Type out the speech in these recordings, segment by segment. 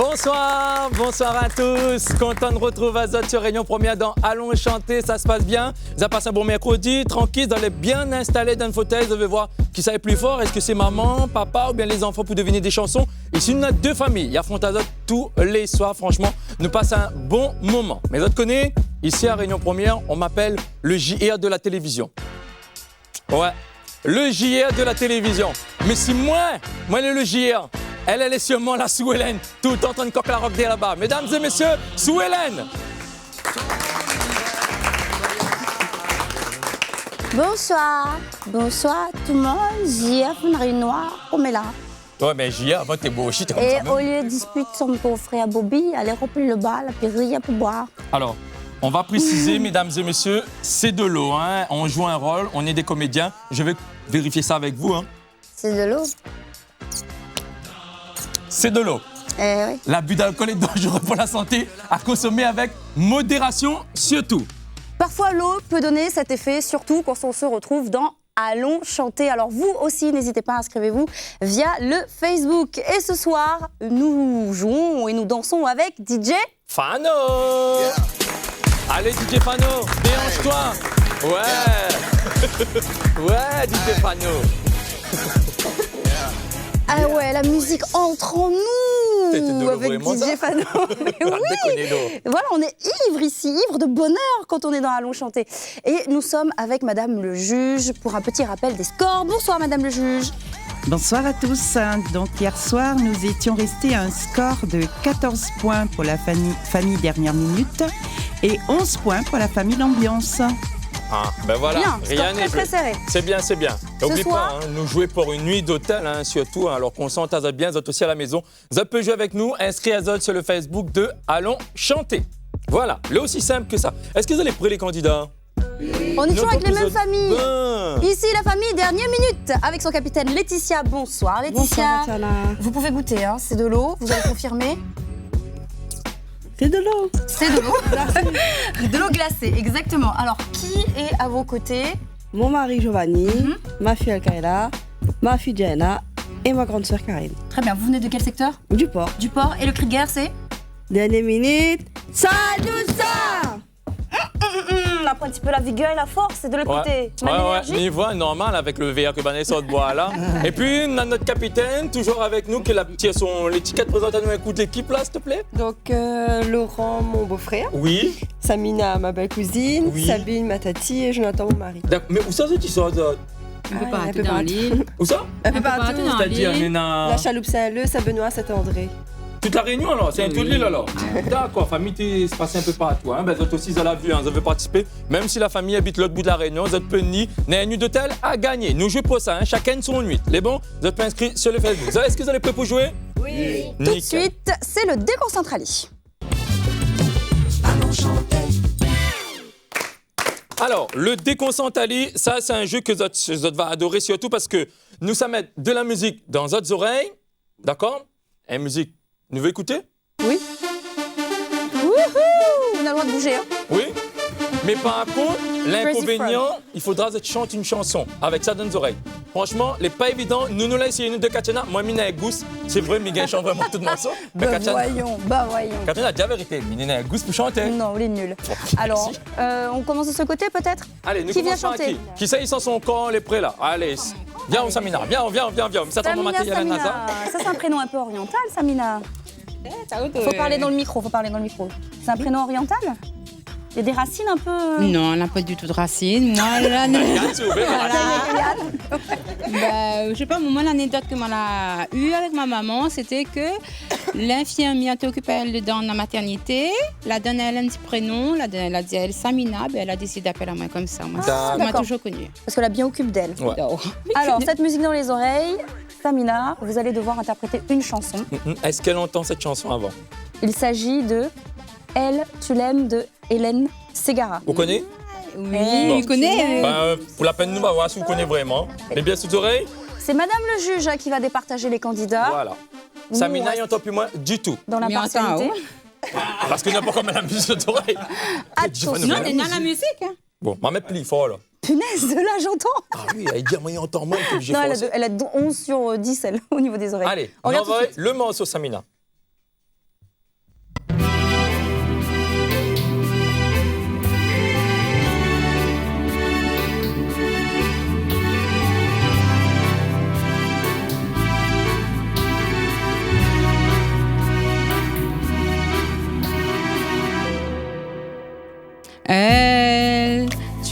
Bonsoir, bonsoir à tous. Content de retrouver Azot sur Réunion Première dans Allons chanter, ça se passe bien. Vous avez passé un bon mercredi, tranquille, vous allez bien installé dans le fauteuil, vous allez voir qui ça est plus fort. Est-ce que c'est maman, papa ou bien les enfants pour deviner des chansons? Ici, nous avons deux familles. Il y a Azot tous les soirs, franchement, nous passons un bon moment. Mais vous connaissez, ici à Réunion Première, on m'appelle le JR de la télévision. Ouais, le JR de la télévision. Mais si moi le JR, elle est sûrement la Sue-Hélène, tout le temps en train de coquer la rock là-bas. Mesdames et messieurs, Sue-Hélène. Bonsoir, bonsoir tout le monde. JR, on a une noire, on est là. Ouais, mais JR, avant t'es beau aussi, t'es comme Et ça. au lieu de disputer son beau frère Bobby, allez remplir le bal, puis rien pour boire. Alors, on va préciser, mesdames et messieurs, c'est de l'eau, hein. On joue un rôle, on est des comédiens. Je vais vérifier ça avec vous, hein. C'est de l'eau. C'est de l'eau. Oui. L'abus d'alcool est dangereux pour la santé, à consommer avec modération surtout. Parfois, l'eau peut donner cet effet, surtout quand on se retrouve dans Allons chanter. Alors vous aussi, n'hésitez pas, inscrivez-vous via le Facebook. Et ce soir, nous jouons et nous dansons avec DJ Fano. Yeah. Allez, DJ Fano, déhanche-toi. Ouais. Ouais, DJ Fano. Ah ouais, la musique entre en nous avec DJ Fano. Mais oui. Voilà, on est ivre ici, ivre de bonheur quand on est dans Allons chanter. Et nous sommes avec Madame le juge pour un petit rappel des scores. Bonsoir Madame le juge. Bonsoir à tous. Donc hier soir, nous étions restés à un score de 14 points pour la famille dernière minute et 11 points pour la famille l'ambiance. Ah, ben voilà, bien, rien n'est très serré. C'est bien, c'est bien. N'oublie pas, hein, nous jouer pour une nuit d'hôtel, hein, surtout, hein, alors qu'on s'entend bien, vous êtes aussi à la maison. Vous pouvez jouer avec nous, inscrit à Zod sur le Facebook de Allons chanter. Voilà, là aussi simple que ça. Est-ce que vous allez prêter les candidats? On est toujours avec les mêmes familles. Ben. Ici, la famille dernière minute, avec son capitaine Laetitia. Bonsoir Laetitia. Bonsoir Tatiana. Vous pouvez goûter, hein, c'est de l'eau, vous allez confirmer. C'est de l'eau. C'est de l'eau glacée. De l'eau glacée, exactement. Alors, qui est à vos côtés? Mon mari Giovanni, ma fille Alkaïla, ma fille Diana et ma grande sœur Karine. Très bien, vous venez de quel secteur? Du port. Du port. Et le cri de guerre, c'est? Dernière minute. Ça, tout ça. Après un petit peu la vigueur et la force, c'est de l'autre côté. Ouais, niveau normal avec le verre que Vanessa de bois là. Et puis, on a notre capitaine, toujours avec nous, qui a son l'étiquette présente à nous. Écoute l'équipe là, s'il te plaît. Donc Laurent, mon beau-frère. Oui. Samina, ma belle cousine. Oui. Sabine, ma tati et Jonathan, mon mari. Mais où ça, tu sors de... Un peu partout dans l'île. Où ça? Un peu partout. C'est-à-dire, Nena... La Chaloupe Saint-Leu, Saint-Benoît, Saint-André. Toute la Réunion alors, c'est un tour de l'île alors. D'accord, famille, c'est passé un peu partout. Hein. Ben, vous êtes aussi à la vue, hein, vous avez participé. Même si la famille habite l'autre bout de la Réunion, vous êtes peu ni une nuit d'hôtel à gagner. Nous jouons pour ça, hein. Chacun son nuit. Les bons, vous êtes pas inscrits sur le Facebook. Est-ce que vous allez prêts pour jouer? Oui. Tout de suite, c'est le déconcentrali. Alors, le déconcentrali, ça c'est un jeu que vous va adorer surtout parce que nous ça met de la musique dans votre oreilles. D'accord? Et musique. Nous voulez écouter? Oui. Wouhou! On a le droit de bouger, hein? Oui. Mais par contre, l'inconvénient, il faudra que tu chantes une chanson avec ça dans les oreilles. Franchement, les pas évident. Nous l'avons essayé, nous de Katiana. Moi, Mina et Gousse, c'est vrai, Miguel chante vraiment tout le morceau. Bah voyons. Katiana a déjà vérité. Mina et Gousse pour chanter. Non, il est nul. Bon, alors, on commence de ce côté peut-être? Allez, nous qui vient commençons chanter? Qui ça, il sent son corps, les prêts là. Allez, viens, Samina, viens. Ça tombe matin, il y a la NASA. Ça, c'est un prénom un peu oriental, Samina. Faut parler dans le micro, C'est un prénom oriental? Il y a des racines un peu... Non, on n'a pas du tout de racines. Moi, je sais pas, moi, l'anecdote que m'a eue avec ma maman, c'était que l'infirmière qui occupait elle dans la maternité, la donne elle un petit prénom, elle a dit elle Samina, elle a décidé d'appeler à moi comme ça. Moi, on m'a toujours connue. Parce qu'elle a bien occupé d'elle. Ouais. Alors, cette musique dans les oreilles, Samina, vous allez devoir interpréter une chanson. Est-ce qu'elle entend cette chanson avant? Il s'agit de Elle, tu l'aimes de Hélène Ségara. Vous connaissez? Oui, Bon. je connais. Pour la peine, nous, on va voir si vous connaissez vraiment. Les bien sous oreilles? C'est Madame le juge qui va départager les candidats. Voilà. Nous, Samina, on il n'entend plus moins du tout. Dans la Mais partialité. Parce qu'il n'y a pas comme la musique aux oreilles. Attention. Non, on est dans la musique. Hein. Bon, on va mettre plus fort là. Punaise, là, j'entends. Ah oui, elle dit, moi, il entend moins que j'ai Non, forcé. elle a 11 sur 10, elle, au niveau des oreilles. Allez, On on regarde tout de envoie suite. le morceau, Samina.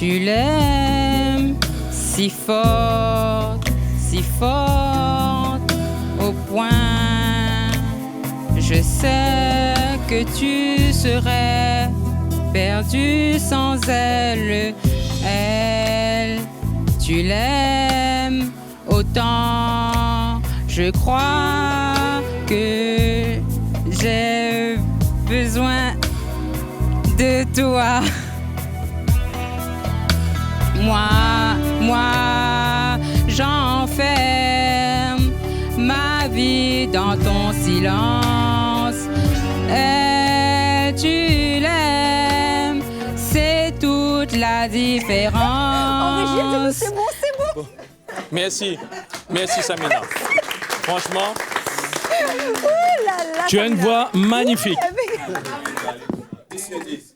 Tu l'aimes si forte, au point. Je sais que tu serais perdu sans elle. Elle, tu l'aimes autant. Je crois que j'ai besoin de toi. Moi, j'enferme ma vie dans ton silence. Et tu l'aimes, c'est toute la différence. En régie, c'est bon. Merci Samina. Franchement, Là, tu as une voix magnifique.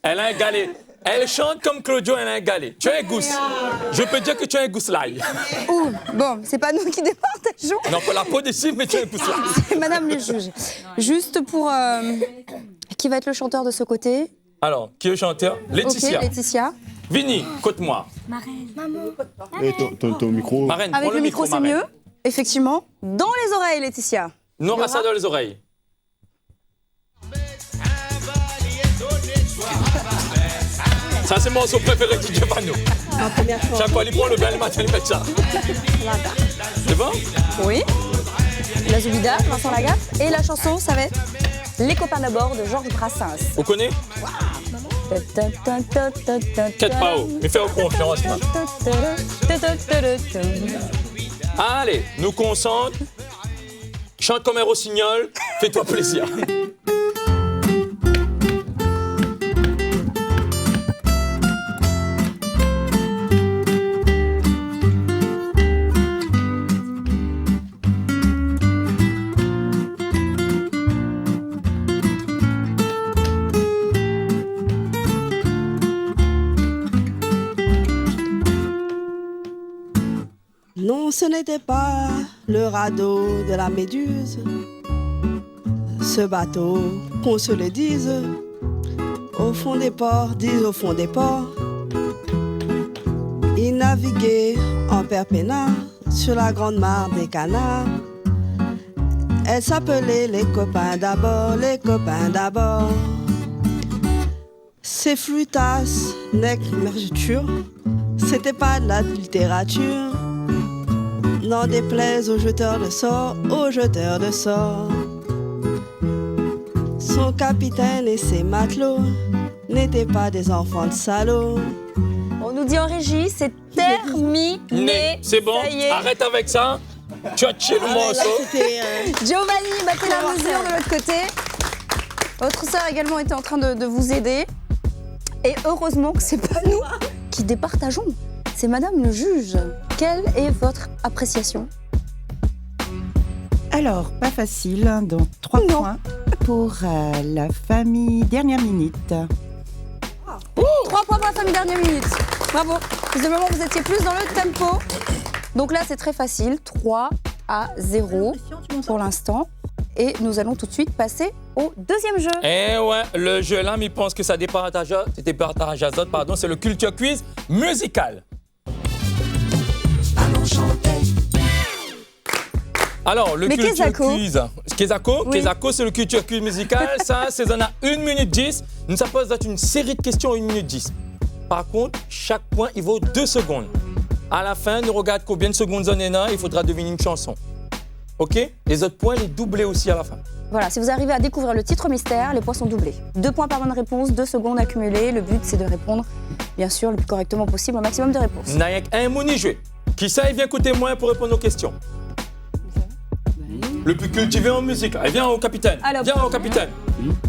Elle a un galet. Elle chante comme Claudio, elle a un galet. Tu as un gousse. Je peux dire que tu as un gousse live. Ouh, bon, c'est pas nous qui départageons. Non, pas la peau d'ici, mais tu as un gousse live. C'est Madame le juge. Juste pour... qui va être le chanteur de ce côté? Alors, qui est le chanteur? Laetitia. Ok, Laetitia. Vini, côte-moi. Et ton micro. Marraine, Avec prends le micro, c'est Marraine. mieux. Effectivement. Dans les oreilles, Laetitia. Non, pas ça dans les oreilles. Ça, c'est mon morceau préféré de Giovanni. Chaque fois, il prend le bain le matin, il met ça. C'est bon? Oui. La Zoubida, Vincent Lagaffe. Et la chanson, ça va être Les copains d'abord de Georges Brassens. Vous connaissez? Quête pas haut, mais fais confiance. Allez, nous concentre. Chante comme un rossignol, fais-toi plaisir. Non, ce n'était pas le radeau de la Méduse, ce bateau, qu'on se le dise, au fond des ports, au fond des ports. Il naviguait en perpénard sur la grande mare des canards. Elle s'appelait les copains d'abord, les copains d'abord. Ces flûtasses, nec mergiture, c'était pas de la littérature. N'en déplaise aux jeteurs de sorts, aux jeteurs de sorts. Son capitaine et ses matelots n'étaient pas des enfants de salauds. On nous dit en régie, c'est terminé. C'est bon, Ça y est. arrête avec ça. Tu as tué le morceau. Giovanni, battez la mesure de l'autre côté. Votre sœur également était en train de vous aider. Et heureusement que c'est pas nous qui départageons. C'est Madame le juge. Quelle est votre appréciation? Alors, pas facile, hein, donc 3 Non. points pour la famille dernière minute. 3 points pour la famille dernière minute. Bravo. Visiblement, vous étiez plus dans le tempo. Donc là, c'est très facile. 3-0 pour l'instant. Et nous allons tout de suite passer au deuxième jeu. Eh ouais, le jeu là, mais il pense que ça départage, pardon, c'est le Culture Quiz musical. Alors, le Mais Culture Kezako Quiz. Kezako, Oui. Kezako, c'est le Culture Quiz musical. Ça, c'est on a 1 minute 10. Nous, ça pose une série de questions en 1 minute 10. Par contre, chaque point, il vaut 2 secondes. À la fin, nous regarde combien de secondes on est là, il faudra deviner une chanson. OK? Les autres points, les doublés aussi à la fin. Voilà, si vous arrivez à découvrir le titre mystère, les points sont doublés. 2 points par bonne réponse, 2 secondes accumulées. Le but, c'est de répondre, bien sûr, le plus correctement possible, au maximum de réponses. Il n'y a qu'un mot ni joué. Qui ça, il vient côté moi pour répondre aux questions. Le plus cultivé en musique. Allez, viens au capitaine. Alors, Viens au capitaine.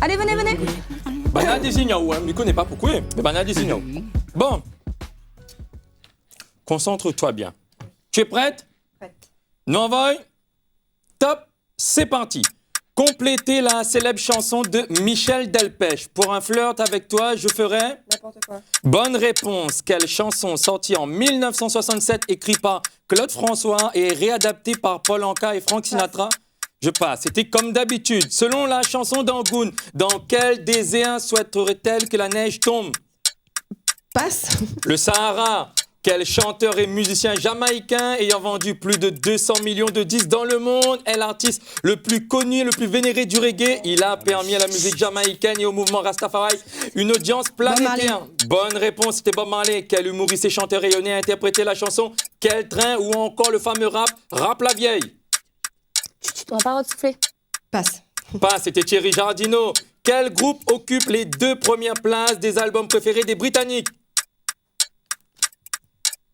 Allez, venez. Bana désigne où, hein? Je ne connais pas pourquoi, mais Bana désigne où. Bon. Concentre-toi bien. Tu es prête? Prête. Non, top, c'est parti. Complétez la célèbre chanson de Michel Delpech. Pour un flirt avec toi, je ferai... N'importe quoi. Bonne réponse. Quelle chanson sortie en 1967, écrite par Claude François et réadaptée par Paul Anka et Frank Sinatra? Je passe. C'était comme d'habitude. Selon la chanson d'Angoune, dans quel désert souhaiterait-elle que la neige tombe? Passe. Le Sahara. Quel chanteur et musicien jamaïcain ayant vendu plus de 200 millions de disques dans le monde est l'artiste le plus connu et le plus vénéré du reggae. Il a permis à la musique jamaïcaine et au mouvement Rastafari une audience planétaire. Bonne réponse, c'était Bob Marley. Quel humoriste et chanteur rayonné a interprété la chanson Quel train ou encore le fameux Rap la vieille. On n'a pas le droit de souffler. Passe. Pas, c'était Thierry Jardino. Quel groupe occupe les 2 premières places des albums préférés des Britanniques?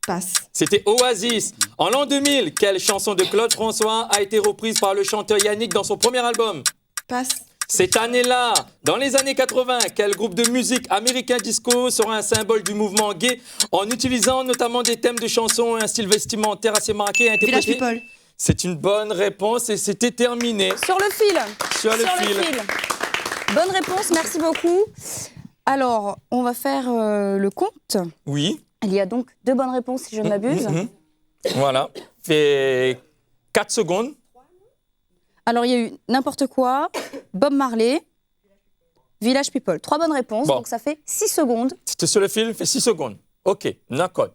Passe. C'était Oasis. En l'an 2000, quelle chanson de Claude François a été reprise par le chanteur Yannick dans son premier album? Passe. Cette année-là, dans les années 80, quel groupe de musique américain disco sera un symbole du mouvement gay en utilisant notamment des thèmes de chansons et un style vestimentaire assez marqué à Village interpréter? People. C'est une bonne réponse et c'était terminé. Sur le fil. Sur le fil. Bonne réponse, merci beaucoup. Alors, on va faire le compte. Oui. Il y a donc 2 bonnes réponses, si je ne m'abuse. Voilà. Fait 4 secondes. Alors, il y a eu n'importe quoi, Bob Marley, Village People. 3 bonnes réponses, Bon. donc ça fait 6 secondes. C'était sur le fil, fait 6 secondes. OK, d'accord.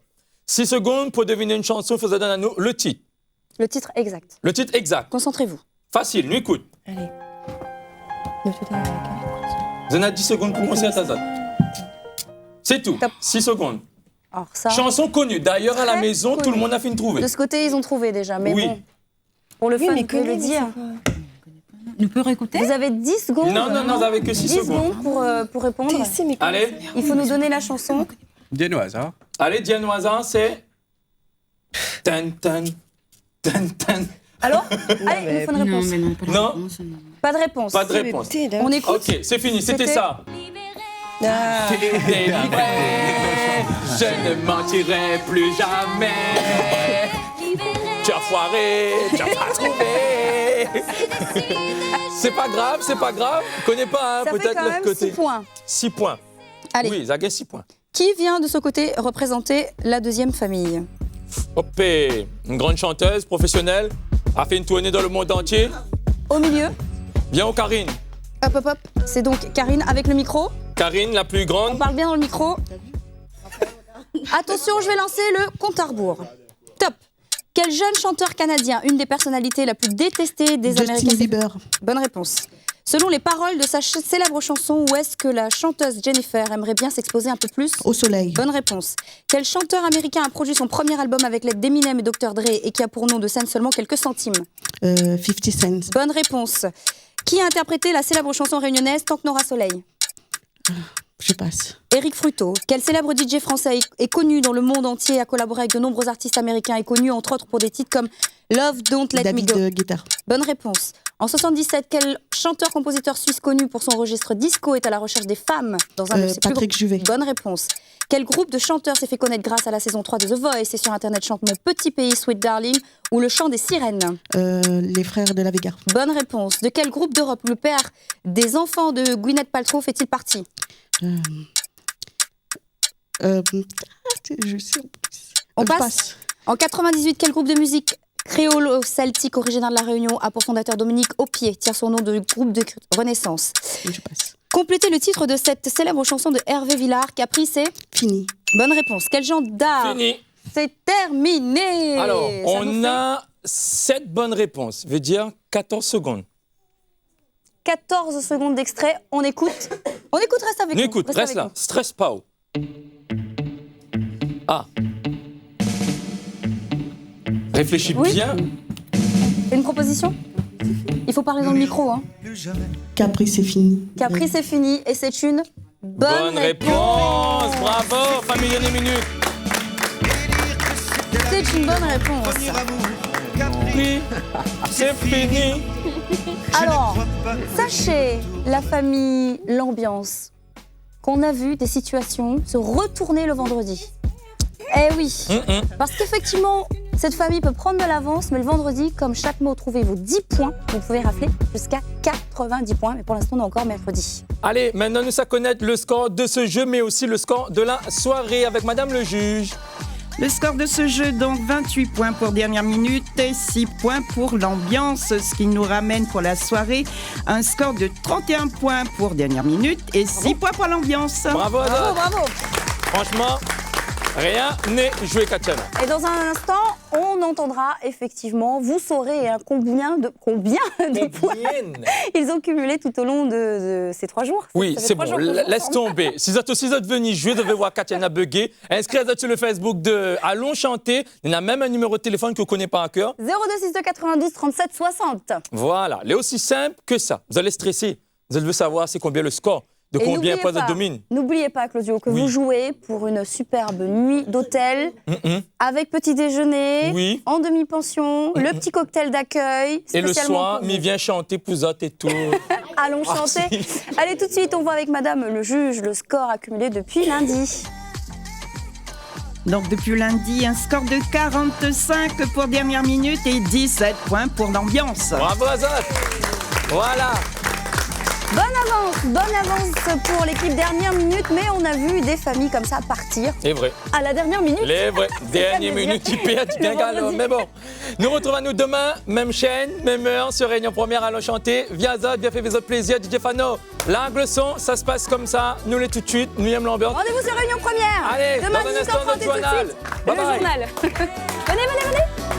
6 secondes pour deviner une chanson, il faut donner à nous le titre. Le titre exact. Le titre exact. Concentrez-vous. Facile, nous écoute. Allez. Vous en avez 10 secondes pour penser à ta date. C'est tout. Top. 6 secondes. Alors ça, Chanson connue. D'ailleurs, à la Très maison, tout le connue. monde a fait une trouver. de ce côté, ils ont trouvé déjà. Mais Oui. bon, pour le fun, vous pouvez le dire. Nous pouvons réécouter? Vous avez 10 secondes. Non, vous avez que 6 10 secondes. secondes pour répondre. Allez, Il faut nous donner la chanson. Dianoise, hein? allez, Diane Oisin, c'est... Tan, tan, tan, tan. Alors allez, il faut une réponse. Non, pas de Non. réponse, non. Pas de réponse. Pas de réponse. On écoute. Ok, c'est fini, c'était C'était- ça. Délivré, je ne mentirai plus jamais. Tu as foiré, tu as pas trouvé. C'est pas grave, c'est pas grave. Je connais pas, hein, Ça fait peut-être quand l'autre même côté. 6 points. 6 points. Allez, Oui, ça gagne 6 points. qui vient de ce côté représenter la deuxième famille? Hop, une grande chanteuse professionnelle, a fait une tournée dans le monde entier. Au milieu, Viens au Karine. hop, hop, hop. C'est donc Karine avec le micro. Karine, la plus On grande. parle bien dans le micro. Attention, je vais lancer le compte à rebours. Top. Quel jeune chanteur canadien, une des personnalités la plus détestée des Justin Américains? Bieber. Bonne réponse. Selon les paroles de sa célèbre chanson, où est-ce que la chanteuse Jennifer aimerait bien s'exposer un peu plus? Au soleil. Bonne réponse. Quel chanteur américain a produit son premier album avec l'aide d'Eminem et Dr. Dre et qui a pour nom de scène seulement quelques centimes? 50 Cent. Bonne réponse. Qui a interprété la célèbre chanson réunionnaise Tant que n'aura soleil? Je passe. Éric Fruto. Quel célèbre DJ français est connu dans le monde entier et a collaboré avec de nombreux artistes américains et connu entre autres pour des titres comme Love Don't Let David Me Go? Guetta. Bonne réponse. En 77, quel chanteur-compositeur suisse connu pour son registre disco est à la recherche des femmes dans un de ses plus Patrick gros- Juvet. Bonne réponse. Quel groupe de chanteurs s'est fait connaître grâce à la saison 3 de The Voice et sur Internet chante Mon petit pays, Sweet Darling ou Le chant des sirènes? Les frères de la Vega. Bonne réponse. De quel groupe d'Europe le père des enfants de Gwyneth Paltrow fait-il partie? Je sais. On Je passe. En 98, quel groupe de musique créolo-celtique originaire de la Réunion a pour fondateur Dominique Aupier, tire son nom de groupe de Renaissance? Je passe. Complétez le titre de cette célèbre chanson de Hervé Villard, Capri, c'est... Fini. Bonne réponse. Quel genre d'art? Fini. C'est terminé. Alors, Ça on nous fait a 7 bonnes réponses, veut dire 14 secondes. 14 secondes d'extrait. On écoute. On écoute, reste avec nous. Nous écoute, reste avec là, nous. stress pas. Ah. Réfléchis Oui. bien. Une proposition? Il faut parler dans le micro. Hein. Capri, c'est fini. Capri, c'est fini et c'est une bonne réponse. Bravo, famille Dernière Minute. C'est une bonne réponse. Oui, c'est fini. Alors, sachez, la famille, l'ambiance, qu'on a vu des situations se retourner le vendredi. Eh oui, parce qu'effectivement, cette famille peut prendre de l'avance, mais le vendredi, comme chaque mot, trouvez-vous 10 points. Vous pouvez rafler jusqu'à 90 points, mais pour l'instant, on est encore mercredi. Allez, maintenant nous allons connaître le score de ce jeu, mais aussi le score de la soirée avec Madame le juge. Le score de ce jeu, donc 28 points pour dernière minute et 6 points pour l'ambiance, ce qui nous ramène pour la soirée un score de 31 points pour dernière minute et 6 points pour l'ambiance. Bravo, Azad. Bravo, bravo. Franchement, rien n'est joué, Katiana. Et dans un instant, on entendra effectivement, vous saurez combien de points ils ont cumulé tout au long de ces 3 jours. Oui, c'est bon, laisse tomber. Si vous êtes venus jouer, vous devez voir Katiana bugger. Inscrivez-vous sur le Facebook de Allons chanter. Il y en a même un numéro de téléphone que vous ne connaissez pas encore. 0262 92 37 60. Voilà, il est aussi simple que ça. Vous allez stresser. Vous allez savoir c'est combien le score. De combien de points de domine. N'oubliez pas, Claudio, que vous jouez pour une superbe nuit d'hôtel, avec petit déjeuner, en demi-pension, le petit cocktail d'accueil. Et le soir, il vient chanter pour autres et tout. Allons chanter. Allez, tout de suite, on voit avec madame le juge le score accumulé depuis lundi. Donc depuis lundi, un score de 45 pour dernière minute et 17 points pour l'ambiance. Bravo Azot. Voilà. Bonne avance pour l'équipe dernière minute, mais on a vu des familles comme ça partir. C'est vrai. À la dernière minute. C'est vrai. Dernière minute, tu perds, tu bien galop. Mais bon, nous retrouvons demain, même chaîne, même heure, sur Réunion Première, Allons chanter. Viens Azot, bien fait votre plaisir. DJ Fano, l'angle son, ça se passe comme ça. Nous les tout de suite, nous aimons l'ambiance. Rendez-vous sur Réunion Première. Allez, demain, dans un instant, notre journal. Le journal. Venez.